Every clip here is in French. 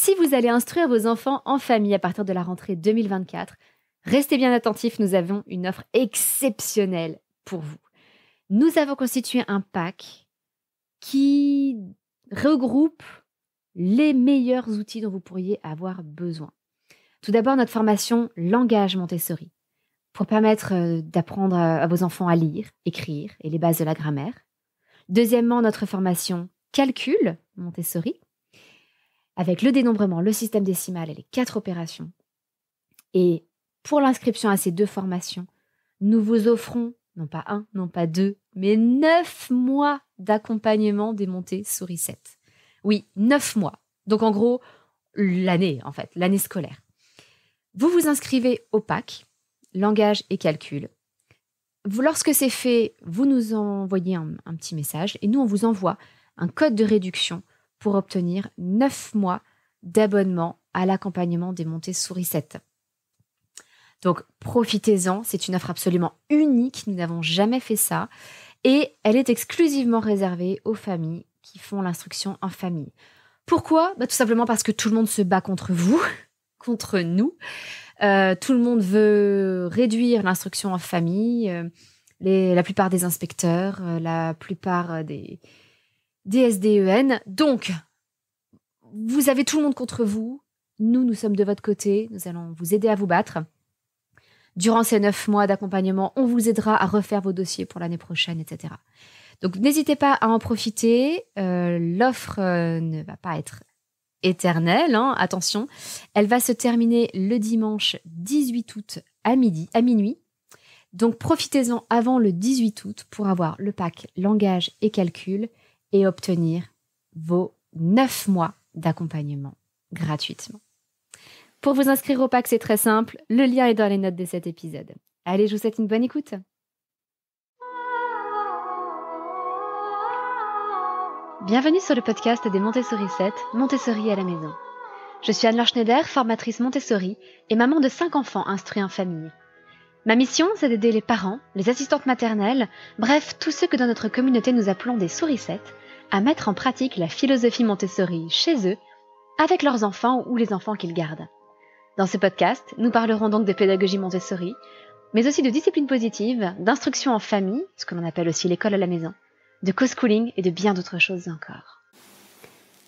Si vous allez instruire vos enfants en famille à partir de la rentrée 2024, restez bien attentifs, nous avons une offre exceptionnelle pour vous. Nous avons constitué un pack qui regroupe les meilleurs outils dont vous pourriez avoir besoin. Tout d'abord, notre formation Langage Montessori, pour permettre d'apprendre à vos enfants à lire, écrire et les bases de la grammaire. Deuxièmement, notre formation Calcul Montessori, avec le dénombrement, le système décimal et les 4 opérations. Et pour l'inscription à ces 2 formations, nous vous offrons, non pas 1, non pas 2, mais 9 mois d'accompagnement des Montessori 7. Oui, 9 mois. Donc en gros, l'année scolaire. Vous vous inscrivez au pack, langage et calcul. Lorsque c'est fait, vous nous envoyez un petit message et nous, on vous envoie un code de réduction pour obtenir 9 mois d'abonnement à l'accompagnement des Montessori 7. Donc, profitez-en, c'est une offre absolument unique, nous n'avons jamais fait ça, et elle est exclusivement réservée aux familles qui font l'instruction en famille. Pourquoi ? Tout simplement parce que tout le monde se bat contre vous, contre nous. Tout le monde veut réduire l'instruction en famille, la plupart des inspecteurs, la plupart des SDEN. Donc, vous avez tout le monde contre vous. Nous sommes de votre côté. Nous allons vous aider à vous battre. Durant ces 9 mois d'accompagnement, on vous aidera à refaire vos dossiers pour l'année prochaine, etc. Donc, n'hésitez pas à en profiter. L'offre ne va pas être éternelle, attention. Elle va se terminer le dimanche 18 août à minuit. Donc, profitez-en avant le 18 août pour avoir le pack langage et calcul et obtenir vos 9 mois d'accompagnement gratuitement. Pour vous inscrire au pack, c'est très simple. Le lien est dans les notes de cet épisode. Allez, je vous souhaite une bonne écoute. Bienvenue sur le podcast des Montessori 7, Montessori à la maison. Je suis Anne-Laure Schneider, formatrice Montessori et maman de 5 enfants instruits en famille. Ma mission, c'est d'aider les parents, les assistantes maternelles, bref, tous ceux que dans notre communauté nous appelons des souris-settes, à mettre en pratique la philosophie Montessori chez eux, avec leurs enfants ou les enfants qu'ils gardent. Dans ce podcast, nous parlerons donc de pédagogie Montessori, mais aussi de discipline positive, d'instruction en famille, ce que l'on appelle aussi l'école à la maison, de co-schooling et de bien d'autres choses encore.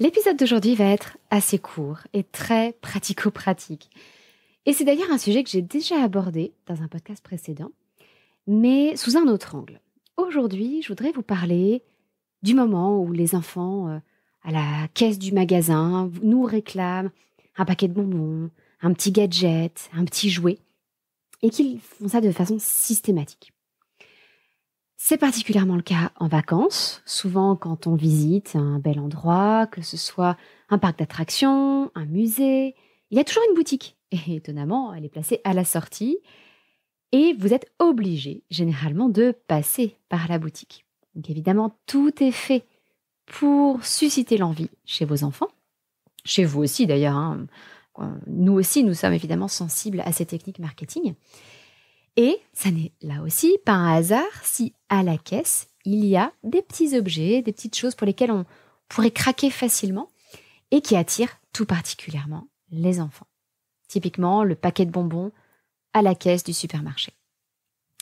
L'épisode d'aujourd'hui va être assez court et très pratico-pratique. Et c'est d'ailleurs un sujet que j'ai déjà abordé dans un podcast précédent, mais sous un autre angle. Aujourd'hui, je voudrais vous parler du moment où les enfants, à la caisse du magasin, nous réclament un paquet de bonbons, un petit gadget, un petit jouet, et qu'ils font ça de façon systématique. C'est particulièrement le cas en vacances, souvent quand on visite un bel endroit, que ce soit un parc d'attractions, un musée, il y a toujours une boutique. Et étonnamment, elle est placée à la sortie, et vous êtes obligé généralement de passer par la boutique. Donc évidemment, tout est fait pour susciter l'envie chez vos enfants, chez vous aussi d'ailleurs. Nous aussi, nous sommes évidemment sensibles à ces techniques marketing. Et ça n'est là aussi pas un hasard si à la caisse, il y a des petits objets, des petites choses pour lesquelles on pourrait craquer facilement et qui attirent tout particulièrement les enfants. Typiquement, le paquet de bonbons à la caisse du supermarché.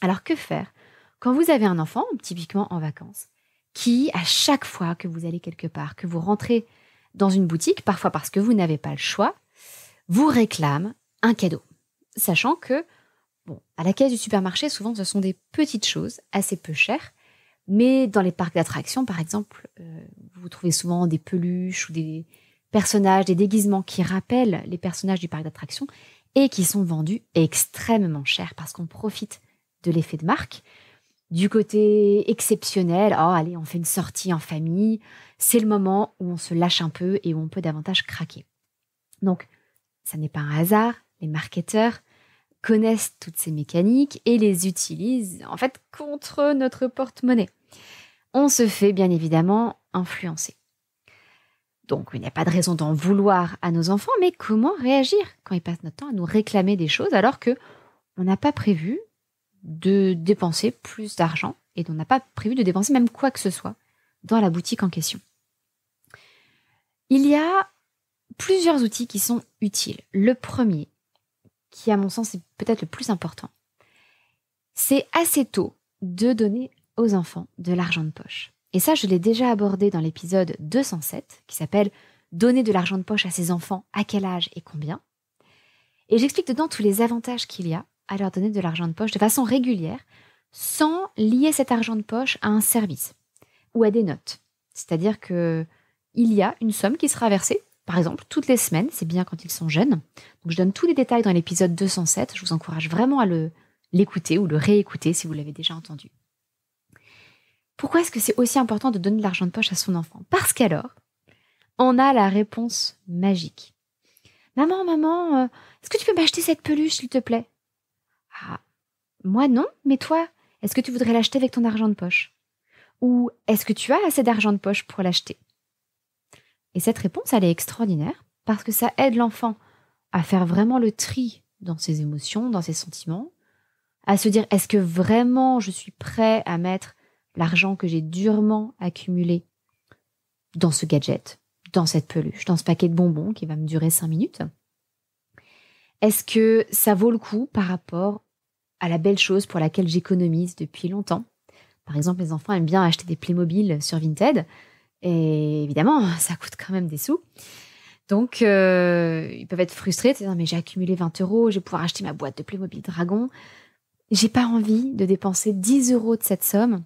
Alors que faire quand vous avez un enfant, typiquement en vacances, qui, à chaque fois que vous allez quelque part, que vous rentrez dans une boutique, parfois parce que vous n'avez pas le choix, vous réclame un cadeau. Sachant que, à la caisse du supermarché, souvent, ce sont des petites choses assez peu chères, mais dans les parcs d'attractions, par exemple, vous trouvez souvent des peluches ou des personnages, des déguisements qui rappellent les personnages du parc d'attractions et qui sont vendus extrêmement cher parce qu'on profite de l'effet de marque. Du côté exceptionnel, allez, on fait une sortie en famille, c'est le moment où on se lâche un peu et où on peut davantage craquer. Donc, ça n'est pas un hasard, les marketeurs connaissent toutes ces mécaniques et les utilisent en fait contre notre porte-monnaie. On se fait bien évidemment influencer. Donc, il n'y a pas de raison d'en vouloir à nos enfants, mais comment réagir quand ils passent notre temps à nous réclamer des choses alors qu'on n'a pas prévu de dépenser plus d'argent et on n'a pas prévu de dépenser même quoi que ce soit dans la boutique en question. Il y a plusieurs outils qui sont utiles. Le premier, qui à mon sens est peut-être le plus important, c'est assez tôt de donner aux enfants de l'argent de poche. Et ça, je l'ai déjà abordé dans l'épisode 207, qui s'appelle « Donner de l'argent de poche à ses enfants, à quel âge et combien ?» Et j'explique dedans tous les avantages qu'il y a à leur donner de l'argent de poche de façon régulière, sans lier cet argent de poche à un service ou à des notes. C'est-à-dire qu'il y a une somme qui sera versée, par exemple, toutes les semaines, c'est bien quand ils sont jeunes. Donc je donne tous les détails dans l'épisode 207, je vous encourage vraiment à l'écouter ou le réécouter si vous l'avez déjà entendu. Pourquoi est-ce que c'est aussi important de donner de l'argent de poche à son enfant ? Parce qu'alors, on a la réponse magique. Maman, est-ce que tu peux m'acheter cette peluche, s'il te plaît ? Ah, moi non, mais toi, est-ce que tu voudrais l'acheter avec ton argent de poche ? Ou est-ce que tu as assez d'argent de poche pour l'acheter ? Et cette réponse, elle est extraordinaire parce que ça aide l'enfant à faire vraiment le tri dans ses émotions, dans ses sentiments, à se dire, est-ce que vraiment je suis prêt à mettre l'argent que j'ai durement accumulé dans ce gadget, dans cette peluche, dans ce paquet de bonbons qui va me durer 5 minutes ? Est-ce que ça vaut le coup par rapport à la belle chose pour laquelle j'économise depuis longtemps ? Par exemple, les enfants aiment bien acheter des Playmobil sur Vinted. Et évidemment, ça coûte quand même des sous. Donc, ils peuvent être frustrés. C'est, non, mais j'ai accumulé 20 €, je vais pouvoir acheter ma boîte de Playmobil Dragon. J'ai pas envie de dépenser 10 € de cette somme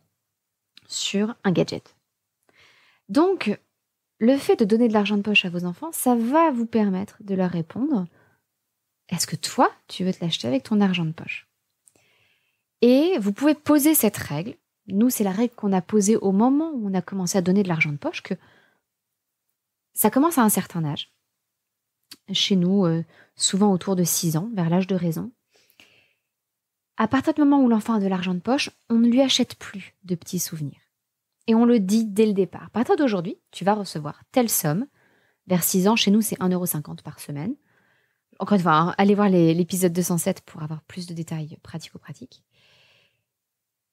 sur un gadget. Donc, le fait de donner de l'argent de poche à vos enfants, ça va vous permettre de leur répondre, est-ce que toi, tu veux te l'acheter avec ton argent de poche ? Et vous pouvez poser cette règle. Nous, c'est la règle qu'on a posée au moment où on a commencé à donner de l'argent de poche, que ça commence à un certain âge. Chez nous, souvent autour de 6 ans, vers l'âge de raison. À partir du moment où l'enfant a de l'argent de poche, on ne lui achète plus de petits souvenirs. Et on le dit dès le départ. À partir d'aujourd'hui, tu vas recevoir telle somme. Vers 6 ans, chez nous, c'est 1,50 € par semaine. Encore une fois, hein, allez voir l'épisode 207 pour avoir plus de détails pratico-pratiques.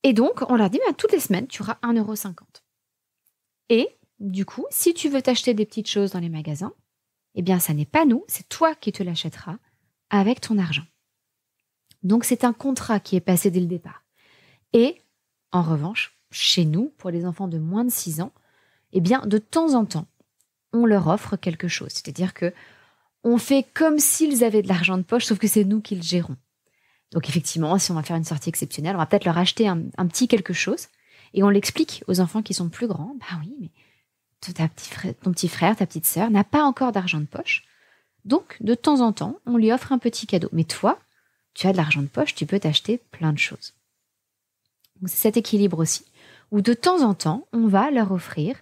Et donc, on leur dit, toutes les semaines, tu auras 1,50 €. Et du coup, si tu veux t'acheter des petites choses dans les magasins, eh bien, ça n'est pas nous, c'est toi qui te l'achèteras avec ton argent. Donc, c'est un contrat qui est passé dès le départ. Et, en revanche, chez nous, pour les enfants de moins de 6 ans, eh bien, de temps en temps, on leur offre quelque chose. C'est-à-dire que on fait comme s'ils avaient de l'argent de poche, sauf que c'est nous qui le gérons. Donc effectivement, si on va faire une sortie exceptionnelle, on va peut-être leur acheter un petit quelque chose et on l'explique aux enfants qui sont plus grands. Bah oui, mais ton petit frère, ta petite sœur n'a pas encore d'argent de poche. Donc, de temps en temps, on lui offre un petit cadeau. Mais toi, tu as de l'argent de poche, tu peux t'acheter plein de choses. Donc c'est cet équilibre aussi, où de temps en temps, on va leur offrir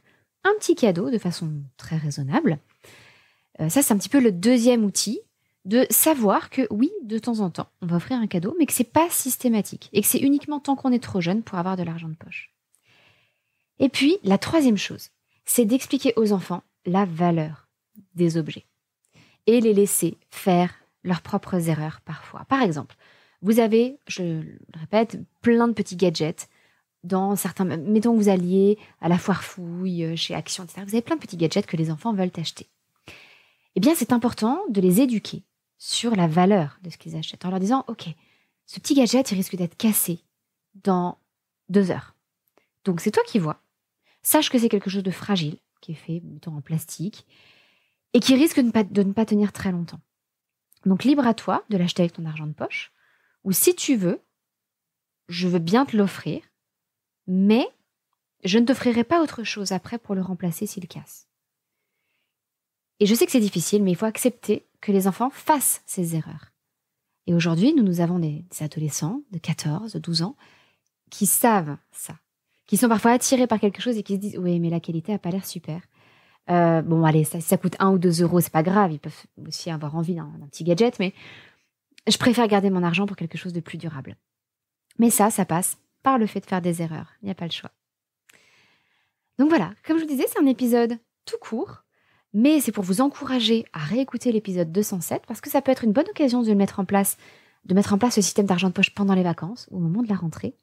un petit cadeau de façon très raisonnable. Ça, c'est un petit peu le deuxième outil, de savoir que oui, de temps en temps, on va offrir un cadeau, mais que c'est pas systématique et que c'est uniquement tant qu'on est trop jeune pour avoir de l'argent de poche. Et puis, la troisième chose, c'est d'expliquer aux enfants la valeur des objets et les laisser faire leurs propres erreurs parfois. Par exemple, vous avez, je le répète, plein de petits gadgets dans certains... Mettons que vous alliez à la foire fouille, chez Action, etc. Vous avez plein de petits gadgets que les enfants veulent acheter. Eh bien, c'est important de les éduquer sur la valeur de ce qu'ils achètent, en leur disant, ok, ce petit gadget, il risque d'être cassé dans 2 heures. Donc, c'est toi qui vois. Sache que c'est quelque chose de fragile, qui est fait, mettons, en plastique, et qui risque de ne pas tenir très longtemps. Donc, libre à toi de l'acheter avec ton argent de poche, ou si tu veux, je veux bien te l'offrir, mais je ne t'offrirai pas autre chose après pour le remplacer s'il casse. Et je sais que c'est difficile, mais il faut accepter que les enfants fassent ces erreurs. Et aujourd'hui, nous avons des adolescents de 14, de 12 ans qui savent ça, qui sont parfois attirés par quelque chose et qui se disent « Oui, mais la qualité n'a pas l'air super. Bon, allez, ça coûte 1 ou 2 €, c'est pas grave, ils peuvent aussi avoir envie d'un petit gadget, mais je préfère garder mon argent pour quelque chose de plus durable. » Mais ça passe par le fait de faire des erreurs. Il n'y a pas le choix. Donc voilà, comme je vous disais, c'est un épisode tout court, mais c'est pour vous encourager à réécouter l'épisode 207 parce que ça peut être une bonne occasion de mettre en place ce système d'argent de poche pendant les vacances, au moment de la rentrée.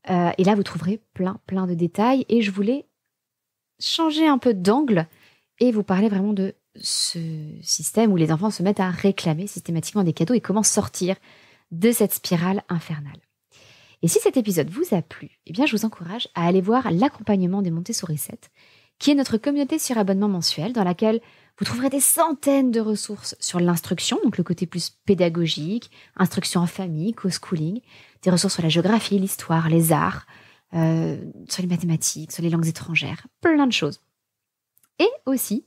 Et là, vous trouverez plein de détails et je voulais changer un peu d'angle et vous parler vraiment de ce système où les enfants se mettent à réclamer systématiquement des cadeaux et comment sortir de cette spirale infernale. Et si cet épisode vous a plu, eh bien je vous encourage à aller voir l'accompagnement des Montessori 7, qui est notre communauté sur abonnement mensuel dans laquelle vous trouverez des centaines de ressources sur l'instruction, donc le côté plus pédagogique, instruction en famille, co-schooling, des ressources sur la géographie, l'histoire, les arts, sur les mathématiques, sur les langues étrangères, plein de choses. Et aussi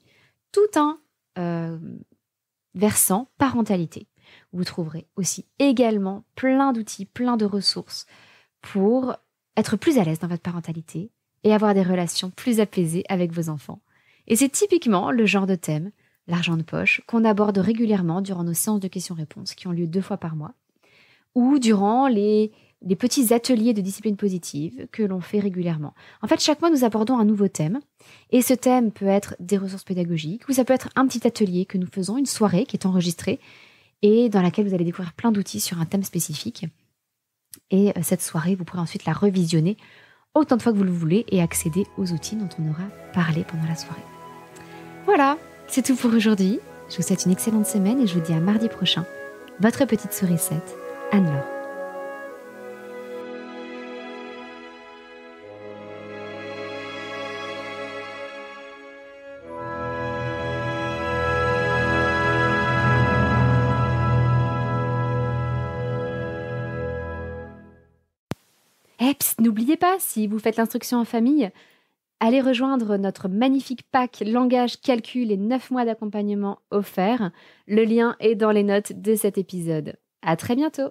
tout un versant parentalité. Vous trouverez aussi également plein d'outils, plein de ressources pour être plus à l'aise dans votre parentalité et avoir des relations plus apaisées avec vos enfants. Et c'est typiquement le genre de thème, l'argent de poche, qu'on aborde régulièrement durant nos séances de questions-réponses qui ont lieu 2 fois par mois ou durant les petits ateliers de discipline positive que l'on fait régulièrement. En fait, chaque mois, nous abordons un nouveau thème. Et ce thème peut être des ressources pédagogiques ou ça peut être un petit atelier que nous faisons, une soirée qui est enregistrée et dans laquelle vous allez découvrir plein d'outils sur un thème spécifique. Et cette soirée, vous pourrez ensuite la revisionner autant de fois que vous le voulez et accéder aux outils dont on aura parlé pendant la soirée. Voilà, c'est tout pour aujourd'hui. Je vous souhaite une excellente semaine et je vous dis à mardi prochain. Votre petite sourisette, Anne-Laure. N'oubliez pas, si vous faites l'instruction en famille, allez rejoindre notre magnifique pack langage, calcul et 9 mois d'accompagnement offert. Le lien est dans les notes de cet épisode. À très bientôt!